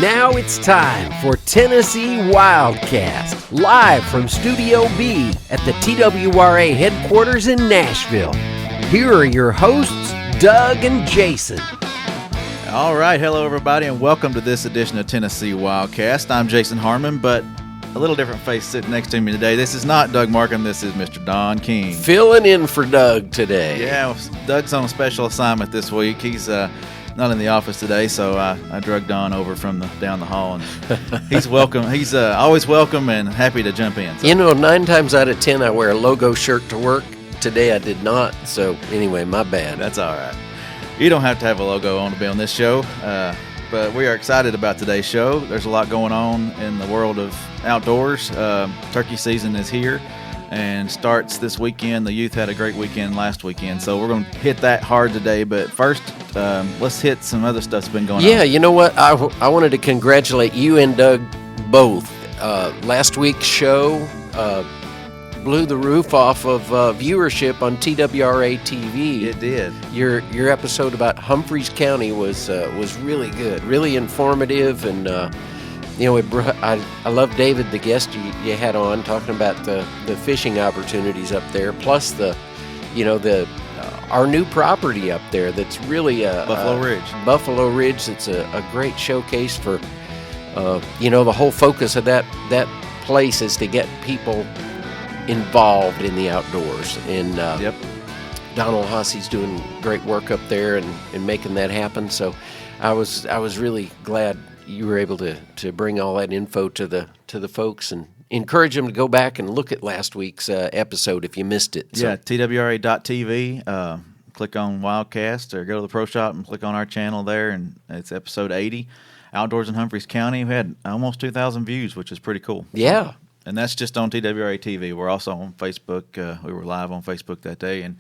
Now it's time for Tennessee Wildcast, live from Studio B at the TWRA headquarters in Nashville. Here are your hosts, Doug and Jason. All right, hello everybody, and welcome to this edition of Tennessee Wildcast. I'm Jason Harmon, but a little different face sitting next to me today. This is not Doug Markham, this is Mr. Don King. Filling in for Doug today. Yeah, Doug's on a special assignment this week. He's not in the office today, so I drug Don over from down the hall, and he's welcome. He's always welcome and happy to jump in. So. You know, 9 times out of 10, I wear a logo shirt to work. Today I did not, so anyway, my bad. That's all right. You don't have to have a logo on to be on this show, but we are excited about today's show. There's a lot going on in the world of outdoors. Turkey season is here and starts this weekend. The youth had a great weekend last weekend, so we're going to hit that hard today. But first, let's hit some other stuff that's been going on. Yeah, you know what? I wanted to congratulate you and Doug both. Last week's show blew the roof off of viewership on TWRA TV. It did. Your episode about Humphreys County was really good, really informative, and you know, I love David, the guest you had on, talking about the fishing opportunities up there, plus our new property up there that's really Buffalo Ridge. It's a great showcase for the whole focus of that place is to get people involved in the outdoors, and Donald Hosse's doing great work up there and making that happen. So I was really glad you were able to bring all that info to the folks and encourage them to go back and look at last week's episode if you missed it. So. Yeah, TWRA.tv. Click on Wildcast or go to the Pro Shop and click on our channel there, and it's episode 80, Outdoors in Humphreys County. We had almost 2,000 views, which is pretty cool. Yeah. And that's just on TWRA TV. We're also on Facebook. We were live on Facebook that day, and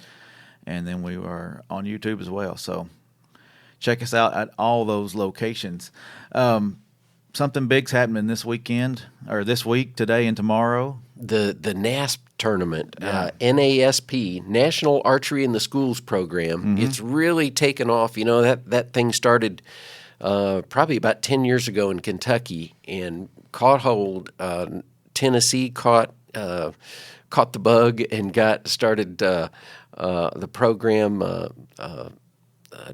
then we were on YouTube as well. So check us out at all those locations. Something big's happening this weekend, or this week, today and tomorrow. The NASP tournament, NASP, National Archery in the Schools program. Mm-hmm. It's really taken off. You know, that thing started probably about 10 years ago in Kentucky and caught hold. Tennessee caught the bug and started the program.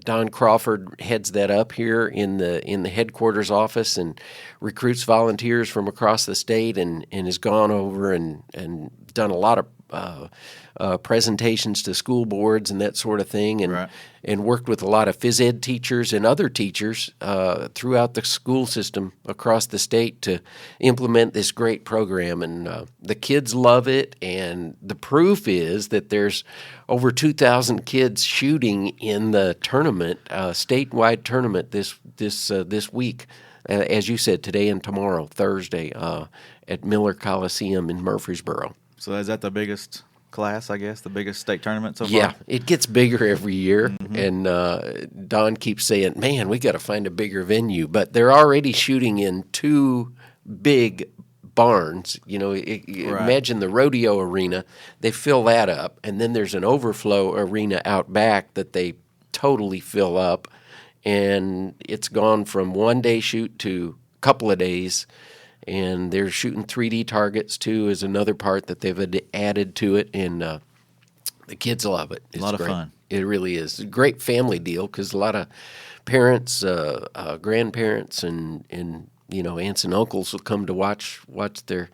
Don Crawford heads that up here in the headquarters office and recruits volunteers from across the state and has gone over and done a lot of presentations to school boards and that sort of thing, and worked with a lot of phys ed teachers and other teachers throughout the school system across the state to implement this great program. And the kids love it, and the proof is that there's over 2,000 kids shooting in the tournament, statewide tournament this week. As you said, today and tomorrow, Thursday, at Miller Coliseum in Murfreesboro. So is that the biggest class, I guess, the biggest state tournament so far? Yeah, it gets bigger every year, and Don keeps saying, man, we got to find a bigger venue. But they're already shooting in 2 big barns. You know, imagine the rodeo arena. They fill that up, and then there's an overflow arena out back that they totally fill up, and it's gone from 1-day shoot to a couple of days. And they're shooting 3D targets, too, is another part that they've added to it. And the kids love it. It's a lot of fun. It really is. A great family deal because a lot of parents, grandparents, and aunts and uncles will come to watch their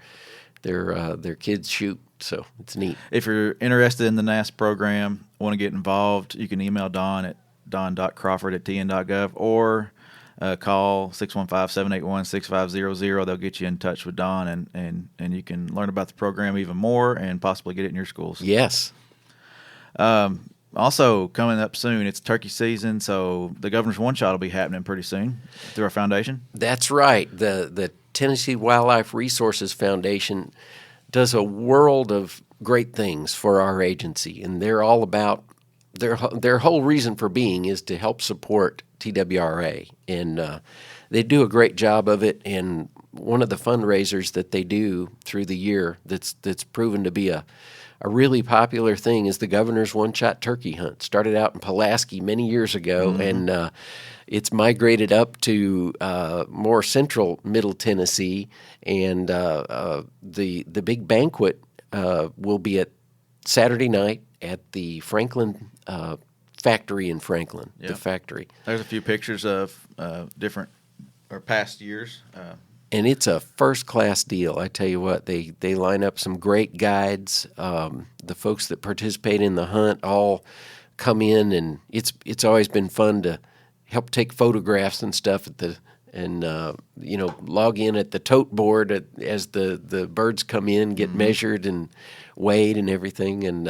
kids shoot. So it's neat. If you're interested in the NASP program, want to get involved, you can email Don at don.crawford@tn.gov or call 615-781-6500. They'll get you in touch with Don, and you can learn about the program even more and possibly get it in your schools. Yes. Also, coming up soon, it's turkey season, so the Governor's One Shot will be happening pretty soon through our foundation. That's right. The Tennessee Wildlife Resources Foundation does a world of great things for our agency, and they're all about their whole reason for being is to help support TWRA, and they do a great job of it. And one of the fundraisers that they do through the year that's proven to be a a really popular thing is the governor's one-shot turkey hunt. Started out in Pulaski many years ago, and it's migrated up to more central Middle Tennessee, and the big banquet will be at Saturday night at the Franklin factory in Franklin. Yep. The factory. There's a few pictures of different or past years. And it's a first-class deal. I tell you what, they line up some great guides. The folks that participate in the hunt all come in, and it's always been fun to help take photographs and stuff log in at the tote board as the birds come in, get measured and weighed and everything, and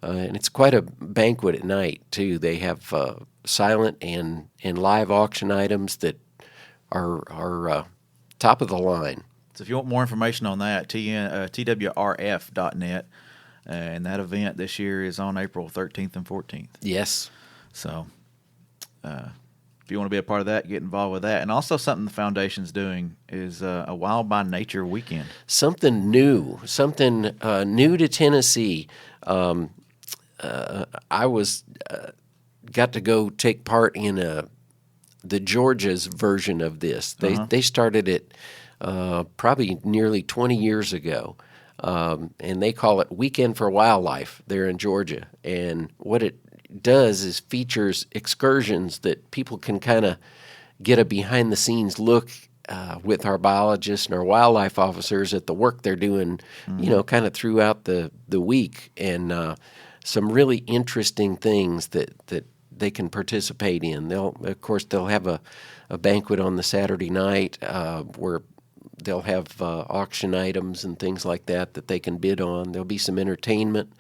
it's quite a banquet at night too. They have silent and live auction items that are top of the line. So if you want more information on that, twrf.net, and that event this year is on April 13th and 14th. Yes. So if you want to be a part of that, get involved with that. And also something the Foundation's doing is a Wild by Nature weekend. Something new to Tennessee. I was got to go take part in the Georgia's version of this. They started it probably nearly 20 years ago, and they call it Weekend for Wildlife there in Georgia. And what it does is features excursions that people can kind of get a behind-the-scenes look with our biologists and our wildlife officers at the work they're doing, kind of throughout the week, and some really interesting things that they can participate in. They'll have a banquet on the Saturday night where they'll have auction items and things like that they can bid on. There'll be some entertainment.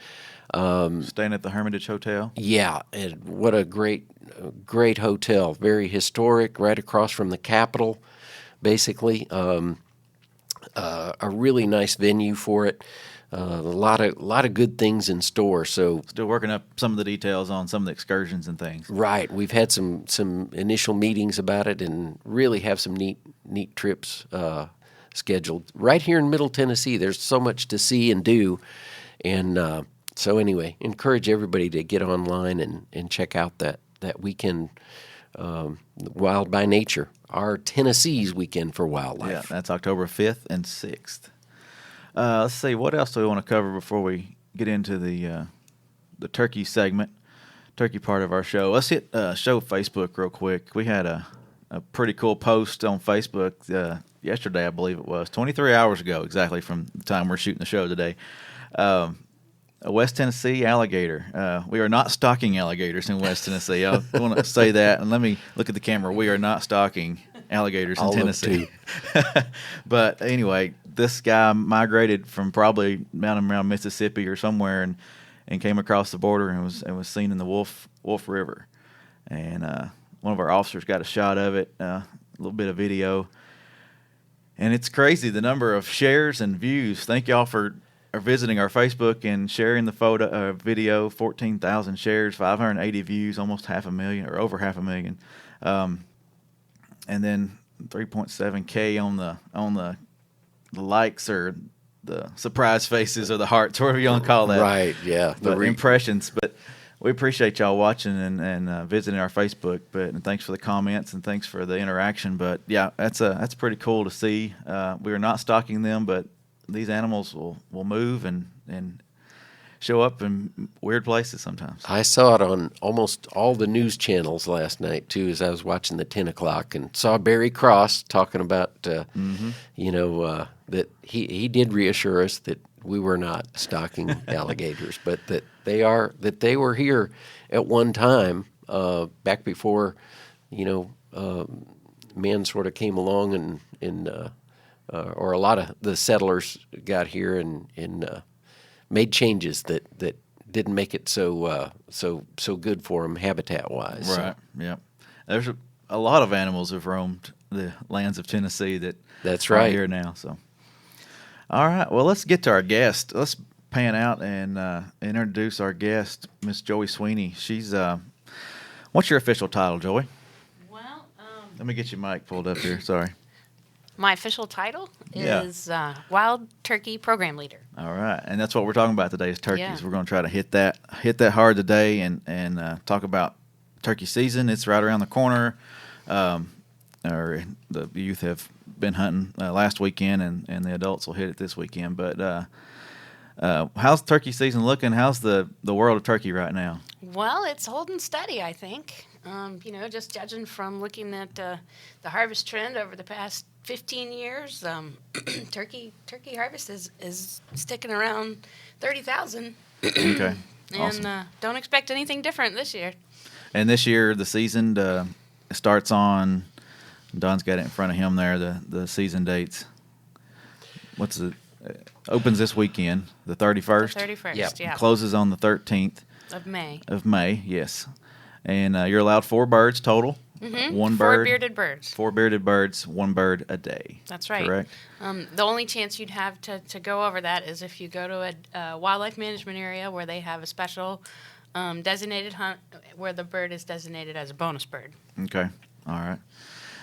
Staying at the Hermitage Hotel. Yeah, and what a great hotel. Very historic, right across from the Capitol, basically. A really nice venue for it. A lot of good things in store. So still working up some of the details on some of the excursions and things. Right. We've had some initial meetings about it, and really have some neat trips scheduled right here in Middle Tennessee. There's so much to see and do, and so anyway, encourage everybody to get online and check out that weekend, Wild by Nature, our Tennessee's Weekend for Wildlife. Yeah, that's October 5th and 6th. Let's see, what else do we want to cover before we get into the turkey segment, turkey part of our show? Let's hit show Facebook real quick. We had a pretty cool post on Facebook yesterday, I believe it was, 23 hours ago exactly from the time we're shooting the show today. A West Tennessee alligator. We are not stalking alligators in West Tennessee. I want to say that, and let me look at the camera. We are not stalking alligators in Tennessee. But anyway, this guy migrated from probably around Mississippi or somewhere, and came across the border and was seen in the Wolf River. And one of our officers got a shot of it, a little bit of video. And it's crazy the number of shares and views. Thank y'all for visiting our Facebook and sharing the video. 14,000 shares, 580 views, almost 500,000 or over 500,000, and then 3.7K on the likes or the surprise faces or the hearts, whatever you want to call that. Right, yeah. The impressions. But we appreciate y'all watching and visiting our Facebook. And thanks for the comments and thanks for the interaction. But yeah, that's pretty cool to see. We are not stalking them, but these animals will move and show up in weird places sometimes. I saw it on almost all the news channels last night, too, as I was watching the 10 o'clock, and saw Barry Cross talking about, that he did reassure us that we were not stalking alligators, but that they were here at one time, back before, man sort of came along and or a lot of the settlers got here and made changes that didn't make it so good for them habitat-wise. Right. Yeah. There's a lot of animals have roamed the lands of Tennessee that's right here now. So, all right. Well, let's get to our guest. Let's pan out and introduce our guest, Miss Joey Sweaney. She's what's your official title, Joey? Well, let me get your mic pulled up here. Sorry. My official title Yeah. is Wild Turkey Program Leader. All right, and that's what we're talking about today is turkeys. Yeah. We're going to try to hit that hard today, and talk about turkey season. It's right around the corner. Or the youth have been hunting last weekend, and the adults will hit it this weekend. But how's turkey season looking? How's the world of turkey right now? Well, it's holding steady, I think. Just judging from looking at the harvest trend over the past 15 years, turkey harvest is sticking around 30,000. Okay, awesome. And don't expect anything different this year. And this year the season starts on. Don's got it in front of him there. The season dates. Opens this weekend, the 31st. The 31st, Yep. yeah. Closes on the 13th Of May. of May. Yes, and you're allowed 4 birds total. Mm-hmm. One 4 bird. bearded birds. 4 bearded birds, 1 bird a day. That's right. Correct. The only chance you'd have to go over that is if you go to a wildlife management area where they have a special designated hunt where the bird is designated as a bonus bird. Okay. All right.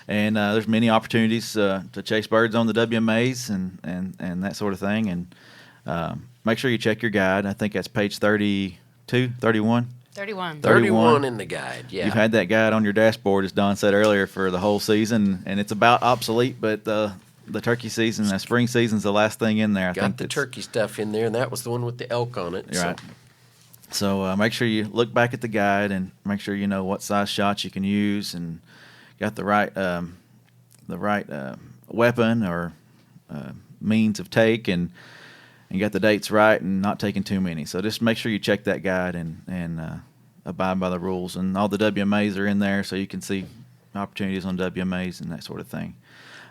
And there's many opportunities to chase birds on the WMAs and that sort of thing. And make sure you check your guide. I think that's page 32, 31. 31. 31 in the guide, yeah. You've had that guide on your dashboard, as Don said earlier, for the whole season, and it's about obsolete, but the turkey season, the spring season's the last thing in there. I Got think the turkey stuff in there, and that was the one with the elk on it. You're right. So make sure you look back at the guide and make sure you know what size shots you can use and got the right weapon or means of take and got the dates right and not taking too many. So just make sure you check that guide and abide by the rules. And all the WMAs are in there, so you can see opportunities on WMAs and that sort of thing.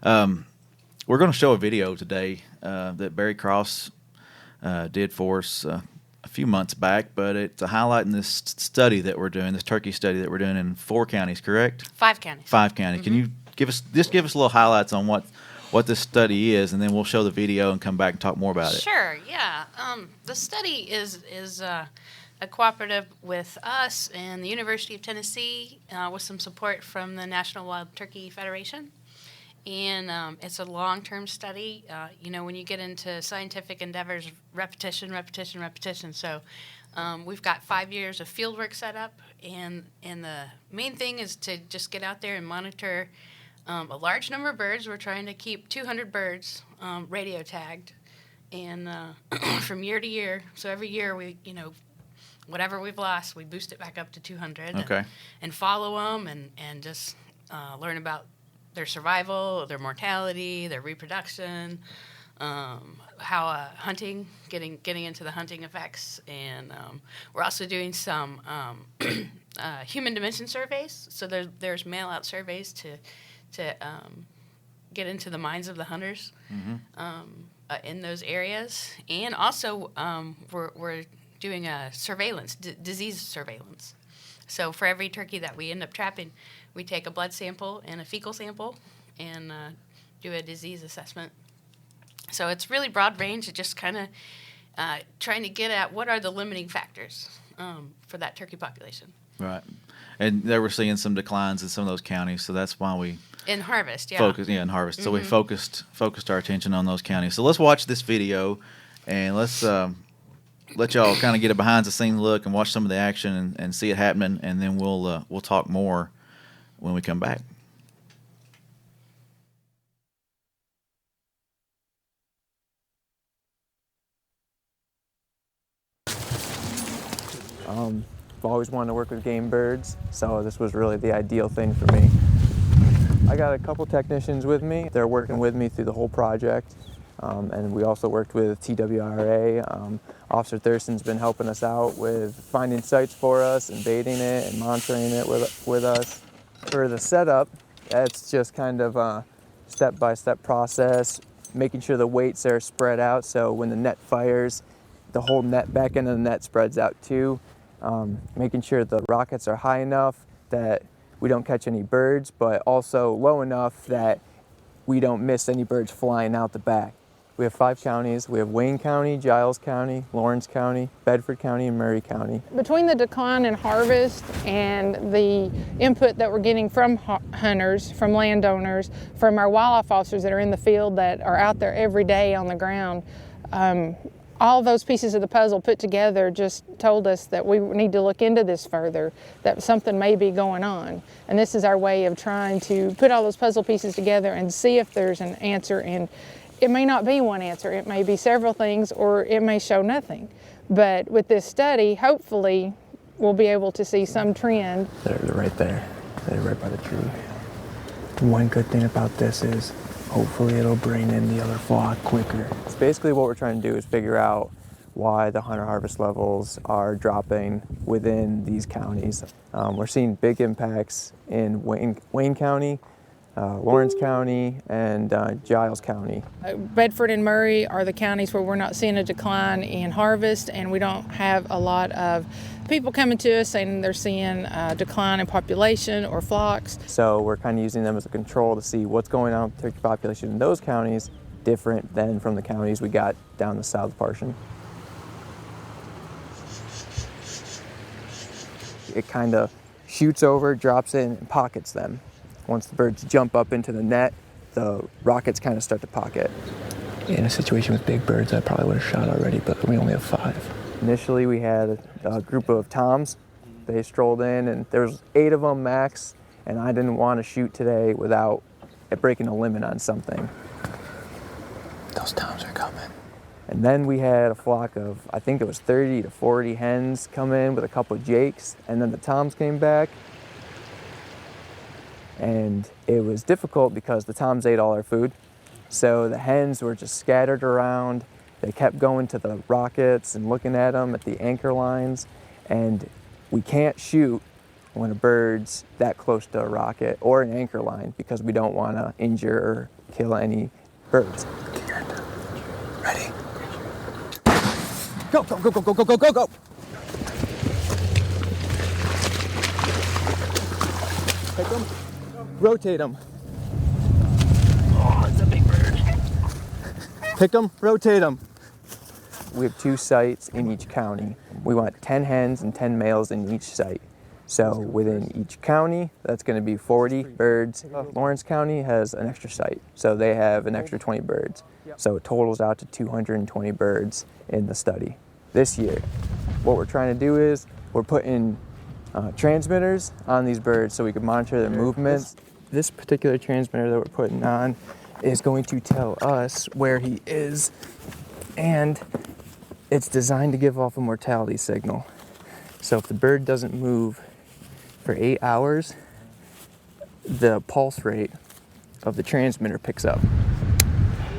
We're going to show a video today that Barry Cross did for us a few months back, but it's a highlight in this study that we're doing, this turkey study that we're doing in 4 counties, correct? 5 counties. 5 counties. Mm-hmm. Can you give us a little highlights on what this study is, and then we'll show the video and come back and talk more about it. Sure, yeah. The study is a cooperative with us and the University of Tennessee with some support from the National Wild Turkey Federation. And it's a long-term study. When you get into scientific endeavors, repetition. So we've got 5 years of field work set up, and the main thing is to just get out there and monitor a large number of birds. We're trying to keep 200 birds radio tagged, and from year to year. So every year we, whatever we've lost, we boost it back up to 200. Okay. And follow them and just learn about their survival, their mortality, their reproduction, how hunting, getting into the hunting effects, and we're also doing some human dimension surveys. So there's mail-out surveys to get into the minds of the hunters in those areas, and also we're doing a surveillance, disease surveillance. So for every turkey that we end up trapping, we take a blood sample and a fecal sample and do a disease assessment. So it's really broad range. It's just kind of trying to get at what are the limiting factors for that turkey population. Right. And they were seeing some declines in some of those counties, so that's why we in harvest, yeah. In harvest. So we focused our attention on those counties. So let's watch this video, and let's let y'all kind of get a behind the scenes look and watch some of the action and see it happening, and then we'll talk more when we come back. I've always wanted to work with game birds, so this was really the ideal thing for me. I got a couple technicians with me. They're working with me through the whole project. And we also worked with TWRA. Officer Thurston's been helping us out with finding sites for us and baiting it and monitoring it with us. For the setup, it's just kind of a step-by-step process, making sure the weights are spread out so when the net fires, the whole net back end of the net spreads out too. Making sure the rockets are high enough that we don't catch any birds, but also low enough that we don't miss any birds flying out the back. We have 5 counties. We have Wayne County, Giles County, Lawrence County, Bedford County, and Murray County. Between the decline in harvest and the input that we're getting from hunters, from landowners, from our wildlife officers that are in the field that are out there every day on the ground, all those pieces of the puzzle put together just told us that we need to look into this further, that something may be going on. And this is our way of trying to put all those puzzle pieces together and see if there's an answer. And it may not be one answer, it may be several things, or it may show nothing. But with this study, hopefully, we'll be able to see some trend. They're right there. They're right by the tree. One good thing about this is hopefully it'll bring in the other flock quicker. So basically what we're trying to do is figure out why the hunter-harvest levels are dropping within these counties. We're seeing big impacts in Wayne County, Lawrence County, and Giles County. Bedford and Murray are the counties where we're not seeing a decline in harvest, and we don't have a lot of people coming to us saying they're seeing a decline in population or flocks. So we're kind of using them as a control to see what's going on with the turkey population in those counties, different than from the counties we got down the south portion. It kind of shoots over, drops in, and pockets them. Once the birds jump up into the net, the rockets kind of start to pocket. In a situation with big birds, I probably would have shot already, but we only have 5. Initially, we had a group of toms. They strolled in, and there was 8 of them max, and I didn't want to shoot today without it breaking a limit on something. Those toms are coming. And then we had a flock of, I think it was 30 to 40 hens come in with a couple of jakes, and then the toms came back. And it was difficult because the toms ate all our food. So the hens were just scattered around. They kept going to the rockets and looking at them at the anchor lines. And we can't shoot when a bird's that close to a rocket or an anchor line because we don't want to injure or kill any birds. Ready? Go, go, go, go, go, go, go, go, go! Pick them. Rotate them. Oh, it's a big bird. Pick them, rotate them. We have 2 sites in each county. We want 10 hens and 10 males in each site. So within each county, that's going to be 40 birds. Lawrence County has an extra site, so they have an extra 20 birds. So it totals out to 220 birds in the study. This year, what we're trying to do is we're putting transmitters on these birds so we can monitor their movements. This particular transmitter that we're putting on is going to tell us where he is, and it's designed to give off a mortality signal. So if the bird doesn't move for 8 hours, the pulse rate of the transmitter picks up.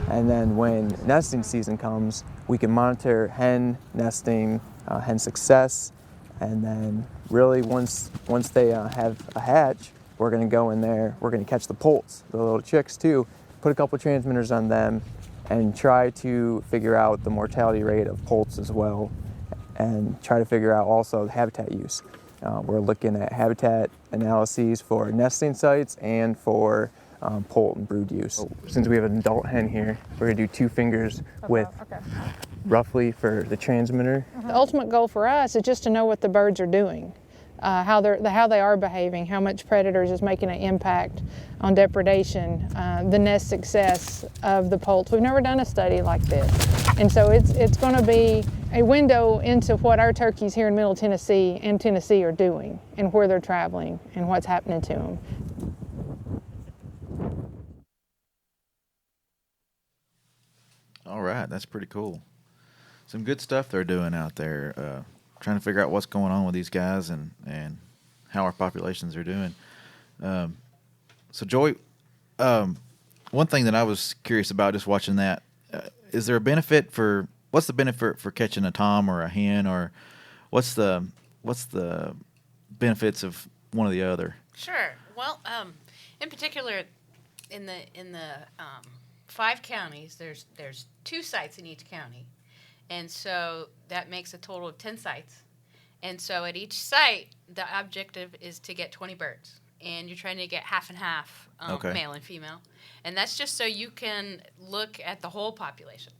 And then when nesting season comes, we can monitor hen nesting, hen success, and then really once they have a hatch, we're going to go in there, we're going to catch the poults, the little chicks too, put a couple transmitters on them, and try to figure out the mortality rate of poults as well, and try to figure out also the habitat use. We're looking at habitat analyses for nesting sites and for poult and brood use. Since we have an adult hen here, we're going to do 2 fingers width roughly for the transmitter. The ultimate goal for us is just to know what the birds are doing, how they are behaving, how much predators is making an impact on depredation, the nest success of the poults. We've never done a study like this, and so it's going to be a window into what our turkeys here in Middle Tennessee and Tennessee are doing, and where they're traveling, and what's happening to them. All right, that's pretty cool. Some good stuff they're doing out there, trying to figure out what's going on with these guys and how our populations are doing. So, Joy, one thing that I was curious about just watching that, is there a benefit what's the benefit for catching a tom or a hen, or what's the benefits of one or the other? Sure. Well, in particular, in the 5 counties, there's 2 sites in each county, and so that makes a total of 10 sites. And so at each site, the objective is to get 20 birds. and you're trying to get half and half, Okay. male and female. And that's just so you can look at the whole population.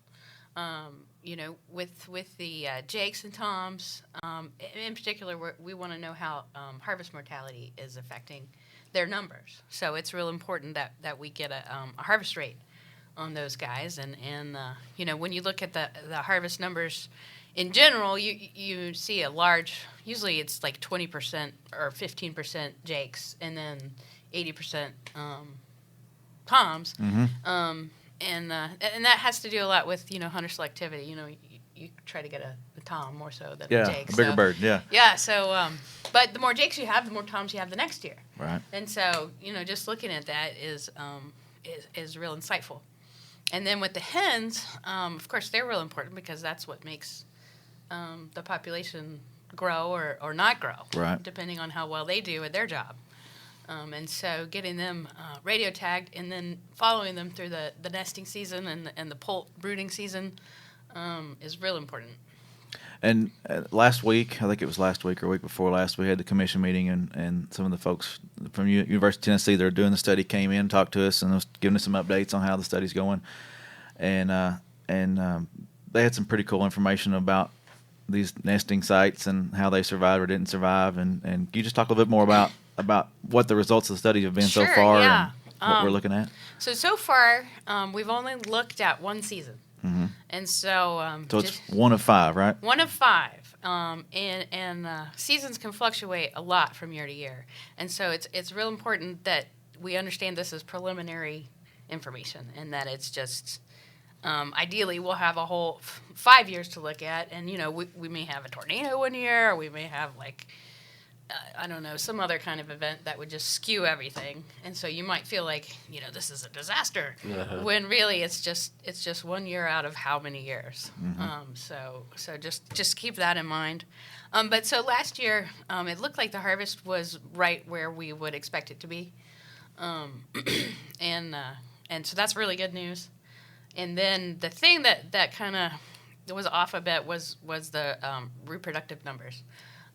With the jakes and toms, in particular, we want to know how harvest mortality is affecting their numbers. So it's real important that we get a harvest rate on those guys. And when you look at the harvest numbers in general, you see a large, usually it's like 20% or 15% jakes and then 80% toms. Mm-hmm. And that has to do a lot with hunter selectivity. You try to get a tom more so than a jake. A bigger bird. Yeah. Yeah. So, but the more jakes you have, the more toms you have the next year. Right. And so just looking at that is real insightful. And then with the hens, of course, they're real important because that's what makes the population grow or not grow, right, depending on how well they do at their job. And so getting them radio tagged and then following them through the nesting season and the poult brooding season is real important. And last week, I think it was last week or week before last, we had the commission meeting, and some of the folks from University of Tennessee that are doing the study came in, talked to us, and was giving us some updates on how the study's going. And they had some pretty cool information about these nesting sites and how they survived or didn't survive. And can you just talk a little bit more about what the results of the study have been so far yeah. and what we're looking at? So far, we've only looked at one season. Mm-hmm. And so... so it's 1 of 5, right? 1 of 5. And seasons can fluctuate a lot from year to year. And so it's real important that we understand this as preliminary information and that it's just... ideally, we'll have a whole 5 years to look at, and we may have a tornado one year, or we may have I don't know, some other kind of event that would just skew everything, and so you might feel like this is a disaster, when really it's just 1 year out of how many years. Mm-hmm. So just keep that in mind. But so last year, it looked like the harvest was right where we would expect it to be, and so that's really good news. And then the thing that kind of was off a bit was the reproductive numbers.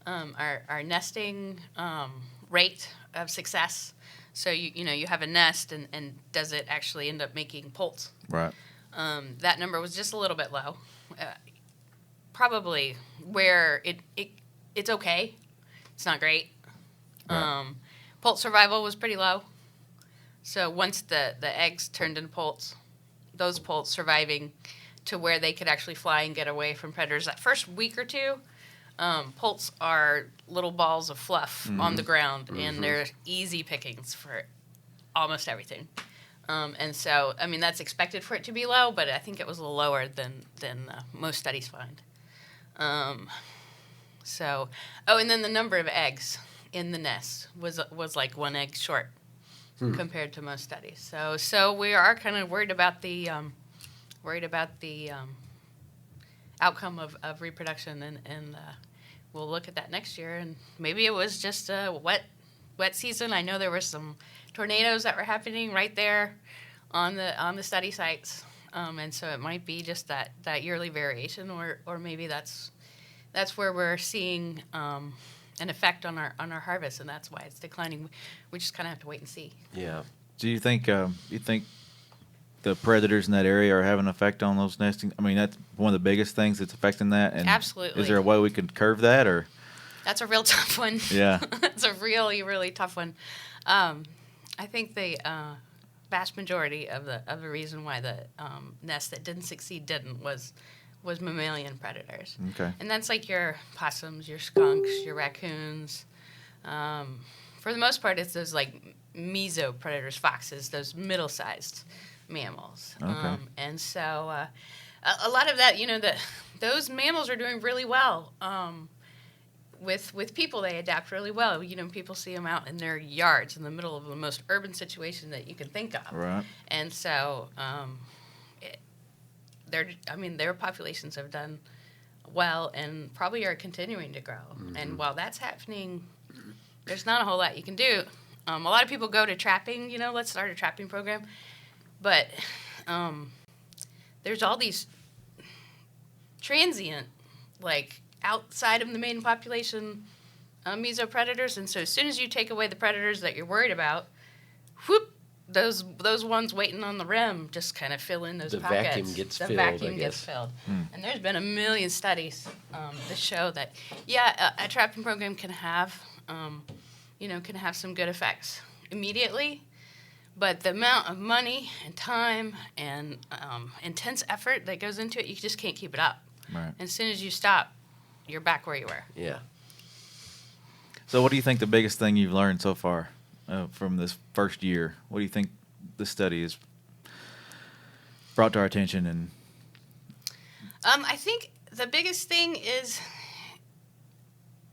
Our nesting rate of success. So you have a nest and does it actually end up making poults? Right. That number was just a little bit low. Probably where it's okay. It's not great. Right. Poult survival was pretty low. So once the eggs turned into poults, those poults surviving to where they could actually fly and get away from predators. That first week or two, poults are little balls of fluff on the ground, and they're easy pickings for almost everything. And so, that's expected for it to be low, but I think it was a little lower than most studies find. And then the number of eggs in the nest was like 1 egg short compared to most studies. So we are kind of worried about the outcome of reproduction, and we'll look at that next year. And maybe it was just a wet season. I know there were some tornadoes that were happening right there on the study sites, and so it might be just that yearly variation, or maybe that's where we're seeing an effect on our harvest, and that's why it's declining. We just kind of have to wait and see. Yeah. Do you think the predators in that area are having an effect on those nesting? That's one of the biggest things that's affecting that. And absolutely. Is there a way we could curve that, or? That's a real tough one. Yeah. It's a really, really tough one. I think the vast majority of the reason why the nest that didn't succeed was mammalian predators. Okay. And that's like your possums, your skunks, your raccoons. For the most part, it's those like meso predators, foxes, those middle-sized mammals. Okay. And so a lot of that, those mammals are doing really well. With people, they adapt really well. People see them out in their yards in the middle of the most urban situation that you can think of. Right. And so their populations have done well and probably are continuing to grow. Mm-hmm. And while that's happening, there's not a whole lot you can do. A lot of people go to trapping, let's start a trapping program. But there's all these transient, outside of the main population mesopredators, and so as soon as you take away the predators that you're worried about, whoop, those ones waiting on the rim just kind of fill in those pockets. The vacuum gets filled. And there's been a million studies that show that, a trapping program can have, can have some good effects immediately, but the amount of money and time and intense effort that goes into it, you just can't keep it up. Right. And as soon as you stop, you're back where you were. Yeah. So what do you think the biggest thing you've learned so far from this first year? What do you think the study has brought to our attention? And I think the biggest thing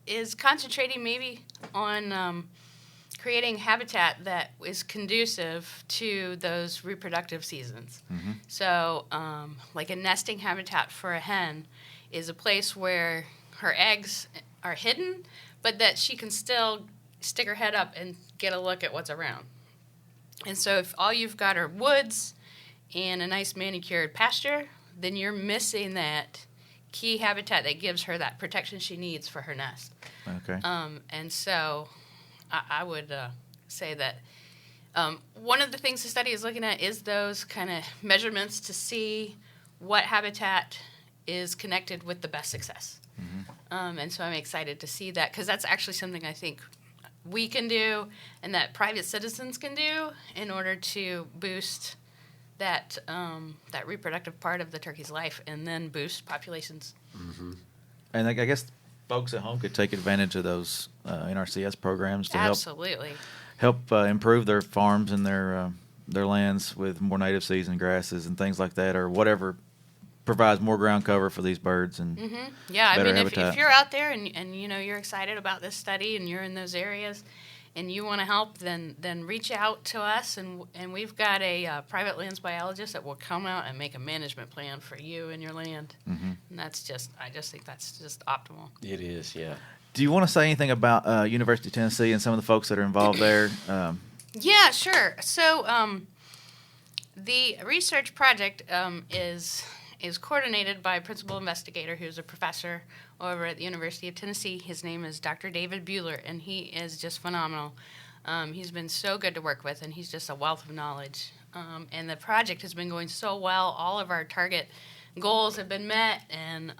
is concentrating maybe on creating habitat that is conducive to those reproductive seasons. Mm-hmm. So like a nesting habitat for a hen is a place where her eggs are hidden, but that she can still stick her head up and get a look at what's around. And so if all you've got are woods and a nice manicured pasture, then you're missing that key habitat that gives her that protection she needs for her nest. Okay. And so I would say that one of the things the study is looking at is those kind of measurements to see what habitat is connected with the best success. Mm-hmm. And so I'm excited to see that, because that's actually something I think we can do and that private citizens can do in order to boost that that reproductive part of the turkey's life and then boost populations. Mm-hmm. And I guess folks at home could take advantage of those NRCS programs to Absolutely. help improve their farms and their lands with more native seeds and grasses and things like that, or whatever provides more ground cover for these birds and Yeah, I better mean, habitat. if you're out there and you're excited about this study and you're in those areas and you want to help, then reach out to us, and we've got a private lands biologist that will come out and make a management plan for you and your land. Mm-hmm. And I just think that's just optimal. It is, yeah. Do you want to say anything about University of Tennessee and some of the folks that are involved there? Yeah, sure. So the research project is coordinated by a principal investigator who's a professor over at the University of Tennessee. His name is Dr. David Buehler, and he is just phenomenal. He's been so good to work with, and he's just a wealth of knowledge. And the project has been going so well. All of our target goals have been met, and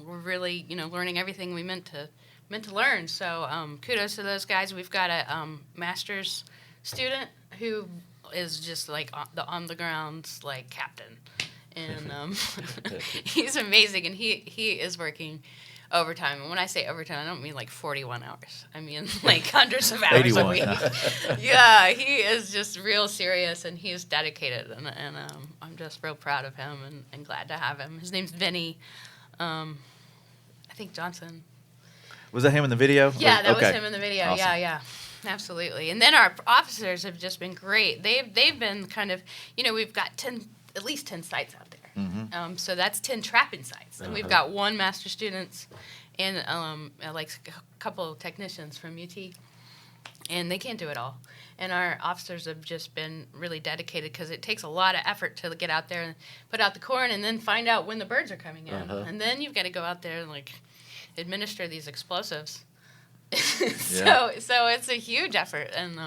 we're really, learning everything we meant to learn. So kudos to those guys. We've got a master's student who is just like on the ground like captain. And he's amazing, and he is working overtime. And when I say overtime, I don't mean like 41 hours. I mean like hundreds of hours a week. Yeah, he is just real serious, and he's dedicated, and I'm just real proud of him and glad to have him. His name's Vinny, I think Johnson. Was that him in the video? Yeah, that was him in the video. Awesome. Yeah. Absolutely. And then our officers have just been great. They've been kind of, we've got at least 10 sites out there. Mm-hmm. So that's 10 trapping sites. And we've got one master students and like a couple of technicians from UT. And they can't do it all. And our officers have just been really dedicated, because it takes a lot of effort to get out there and put out the corn and then find out when the birds are coming in. And then you've got to go out there and like administer these explosives. So it's a huge effort, and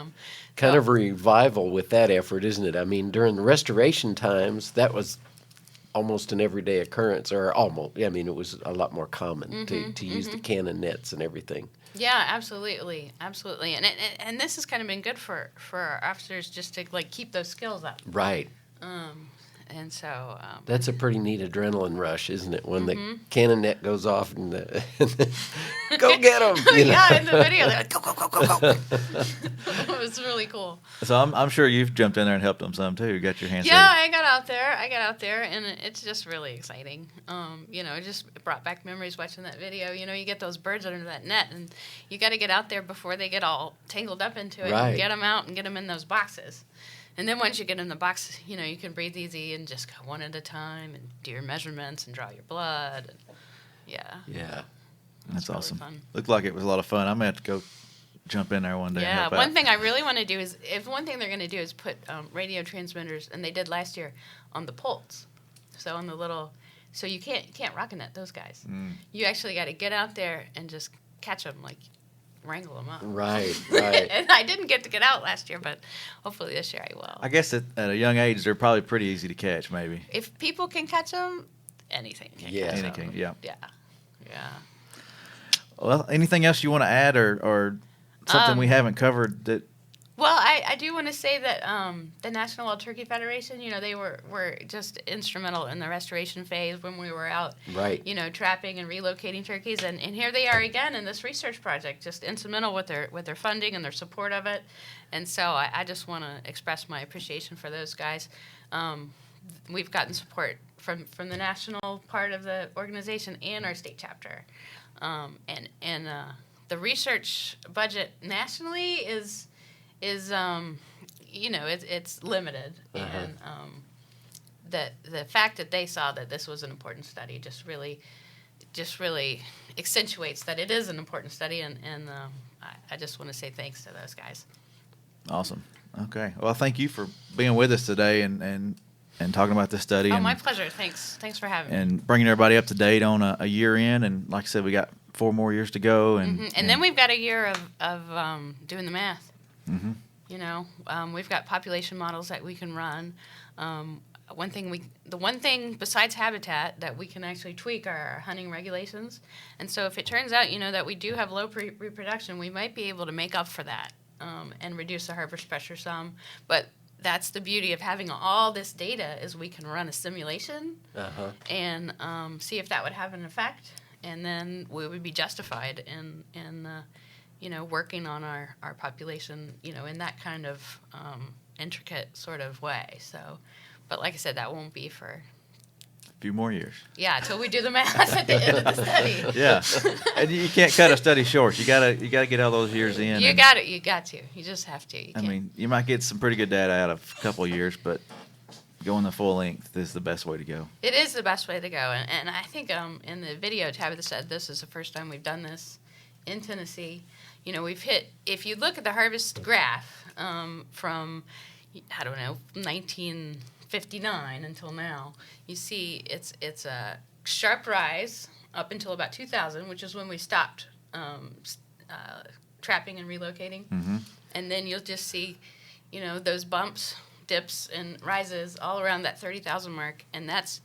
kind of a revival with that effort, isn't it? I mean, during the restoration times, that was almost an everyday occurrence, or almost. I mean, it was a lot more common to use the cannon nets and everything. Yeah, absolutely, and this has kind of been good for our officers, just to like keep those skills up. Right. And so that's a pretty neat adrenaline rush, isn't it? When the cannon net goes off and go get them. Yeah, in the video, they're like, go, go, go, go, go. It was really cool. So I'm sure you've jumped in there and helped them some too. You got your hands. Yeah, dirty. I got out there, and it's just really exciting. It just brought back memories watching that video. You get those birds under that net, and you got to get out there before they get all tangled up into it, Right. and get them out and get them in those boxes. And then once you get in the box, you can breathe easy and just go one at a time and do your measurements and draw your blood. And, yeah. Yeah. That's really awesome. fun. Looked like it was a lot of fun. I'm going to have to go jump in there one day. and Yeah, help one out. thing I really want to do is, one thing they're going to do is put radio transmitters, and they did last year, on the poles. So on the little, you can't rocket net those guys. You actually got to get out there and just catch them, like wrangle them up. Right. And I didn't get to get out last year, but hopefully this year I will. I guess at a young age, they're probably pretty easy to catch, maybe. If people can catch them, anything can catch them. Anything, yeah. Yeah. Well, anything else you want to add or something we haven't covered that? Well, I do want to say that the National Wild Turkey Federation, they were just instrumental in the restoration phase when we were out, Right. Trapping and relocating turkeys, and here they are again in this research project, just instrumental with their funding and their support of it, and so I just want to express my appreciation for those guys. We've gotten support from the national part of the organization and our state chapter, and the research budget nationally is it's limited, and the fact that they saw that this was an important study just really accentuates that it is an important study, and I just want to say thanks to those guys. Awesome. Okay. Well, thank you for being with us today and talking about this study. Oh, my pleasure. Thanks for having me. And bringing everybody up to date on a year in, and like I said, we got 4 more years to go, and then we've got a year of doing the math. Mm-hmm. We've got population models that we can run. The one thing besides habitat that we can actually tweak are our hunting regulations. And so if it turns out, that we do have low reproduction, we might be able to make up for that and reduce the harvest pressure some. But that's the beauty of having all this data is we can run a simulation and see if that would have an effect. And then we would be justified in working on our population, in that kind of intricate sort of way. So, but like I said, that won't be for a few more years. Yeah, until we do the math at the end of the study. Yeah, and you can't cut a study short. You gotta get all those years in. You got it. You got to. You just have to. I mean, you might get some pretty good data out of a couple of years, but going the full length is the best way to go. It is the best way to go, and I think in the video, Tabitha said this is the first time we've done this in Tennessee. We've hit. If you look at the harvest graph from 1959 until now, you see it's a sharp rise up until about 2000, which is when we stopped trapping and relocating, and then you'll just see, those bumps, dips, and rises all around that 30,000 mark, and that's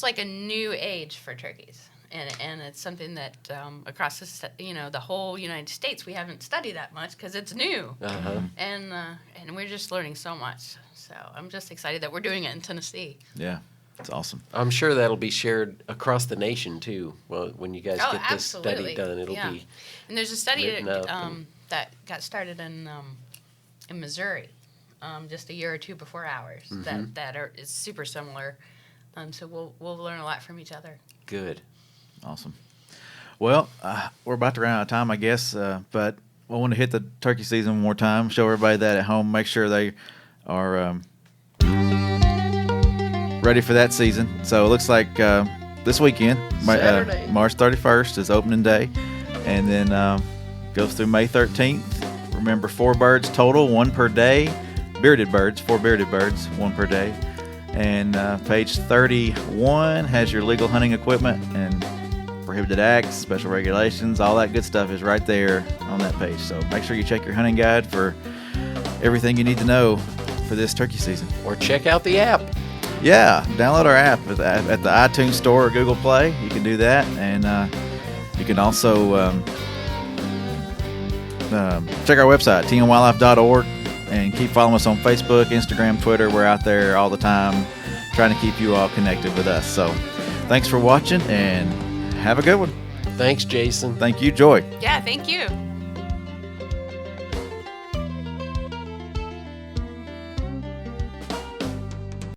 like a new age for turkeys. And it's something that across the whole United States we haven't studied that much because it's new, and we're just learning so much. So I'm just excited that we're doing it in Tennessee. Yeah, it's awesome. I'm sure that'll be shared across the nation too. Well, when you guys get this study done, it'll be. And there's a study that got started in Missouri, just a year or two before ours. That is super similar. So we'll learn a lot from each other. Good. Awesome. Well, we're about to run out of time, I guess, but I want to hit the turkey season one more time, show everybody that at home, make sure they are ready for that season. So it looks like this weekend, March 31st is opening day, and then goes through May 13th. Remember, 4 birds total, 1 per day. Bearded birds, 4 bearded birds, 1 per day. And page 31 has your legal hunting equipment and prohibited acts, special regulations, all that good stuff is right there on that page. So make sure you check your hunting guide for everything you need to know for this turkey season. Or check out the app. Yeah, download our app at the iTunes Store or Google Play. You can do that, and you can also check our website, tnwildlife.org, and keep following us on Facebook, Instagram, Twitter. We're out there all the time trying to keep you all connected with us. So thanks for watching, and have a good one. Thanks, Jason. Thank you, Joy. Yeah, thank you.